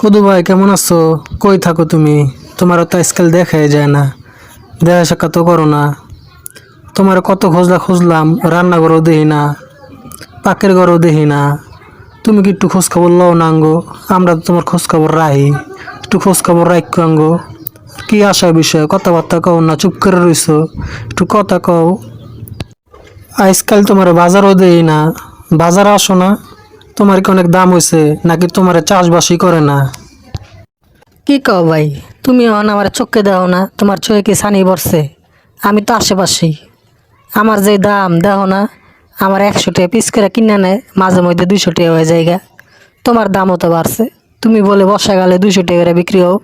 কদু ভাই কেমন আছো? কই থাকো তুমি? তোমার তো আজকাল দেখাই যায় না, দেখা সাক্ষাৎ তো করো না। তোমার কত খুঁজলাম, রান্নাঘরও দেখি না, পাকের ঘরও দেখি না। তুমি কি একটু খোঁজ খবর লও না আঙ্গো? আমরা তো তোমার খোঁজ খবর রাখি, একটু খোঁজ খবর রাখো আঙ্গো। কি আশা বিষয় কথাবার্তা কও না, চুপ করে রইছো, একটু কথা কও। আজকাল তোমার বাজারও দেই না, বাজারে আসো না। তোমার কি অনেক দাম হয়েছে নাকি তোমার চাষবাসই করে না? কি কও ভাই? তুমি আমার চোখে দাও না? তোমার চোখে কি ছানি পড়ছে? আমি তো আশেপাশেই। আমার যে দাম দেখো না, আমার 100 টাকা পিস করে কিনে নেয়, মাঝে মধ্যে 200 টাকা হয়ে যায় গা। তোমার দামও তো বাড়ছে। তুমি বলে বর্ষাকালে 200 টাকা করে বিক্রি হও।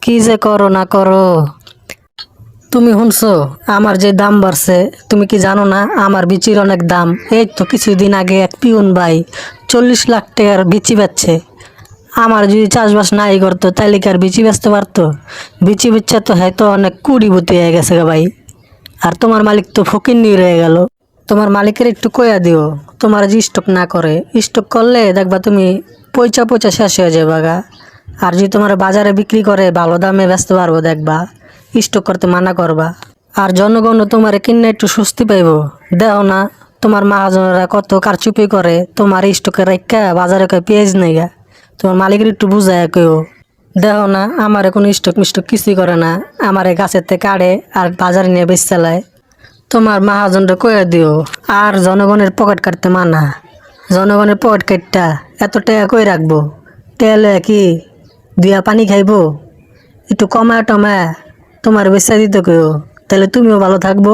কি যে করো না করো। তুমি শুনছো আমার যে দাম বাড়ছে? তুমি কি জানো না আমার বিচির অনেক দাম? এই তো কিছুদিন আগে এক পিউন ভাই 40 লাখ টাকার বিচি বেচছে। আমার যদি চাষবাস নাই করতো তাইলে কি আর বিচি বেচতে পারতো? বিচি বেচা তো হয়তো অনেক কুড়িপতি হয়ে গেছে গা ভাই। আর তোমার মালিক তো ফকিন্নি রয়ে গেল। তোমার মালিকের একটু কইয়া দিও তোমার যে স্টক না করে। স্টক করলে দেখবা তুমি পয়সা পয়সা শেষ হয়ে যাবে গা। আর যদি তোমার বাজারে বিক্রি করে ভালো দামে বেচতে পারবো দেখবা। স্টক করতে মানা করবা। আর জনগণ তোমার কিনে একটু স্বস্তি পাইব। দেখো না তোমার মহাজনেরা কত কারচুপি করে, তোমার স্টকে রাখা বাজারে কয় পেঁয়াজ নেই গা। তোমার মালিকের একটু বুঝায় কেউ। দেখো না আমার কোনো স্টক মিস্টক কিছুই করে না, আমার গাছের থেকে কাটে আর বাজারে নিয়ে বেচ চালায়। তোমার মহাজনটা কয়ে দিও আর জনগণের পকেট কাটতে মানা। জনগণের পকেট কাটটা এত টাকা কই রাখবো? তেলে কি দিয়া পানি খাইবো? একটু কমায় টমায় তোমার বেচা দিতে কেউ, তাহলে তুমিও ভালো থাকবো,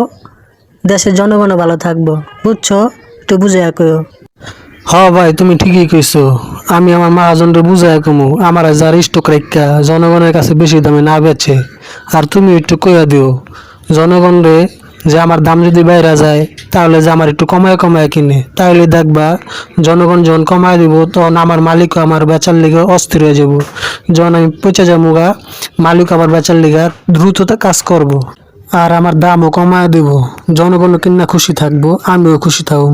দেশের জনগণও ভালো থাকবো। বুঝছো? একটু বুঝে কেউ। হ ভাই, তুমি ঠিকই কইছো। আমি আমার মহাজনরে বুঝাই কমু আমার যার স্টক রাখা জনগণের কাছে বেশি দামে না বেচে। আর তুমি একটু কইয়া দিও জনগণ রে, যে আমার দাম যদি বাইরে যায় তাহলে যে আমার একটু কমায় কমায় কিনে, তাহলে দেখবা জনগণ যখন কমায় দিব তখন আমার মালিক আমার বেচার লিগে অস্থির হয়ে যাব। যখন আমি পচে যাবো গা, মালিক আমার বেচার লিগা দ্রুততা কাজ করব। আর আমার দামও কমায় দিব, জনগণ কিনা খুশি থাকবো, আমিও খুশি থাকবো।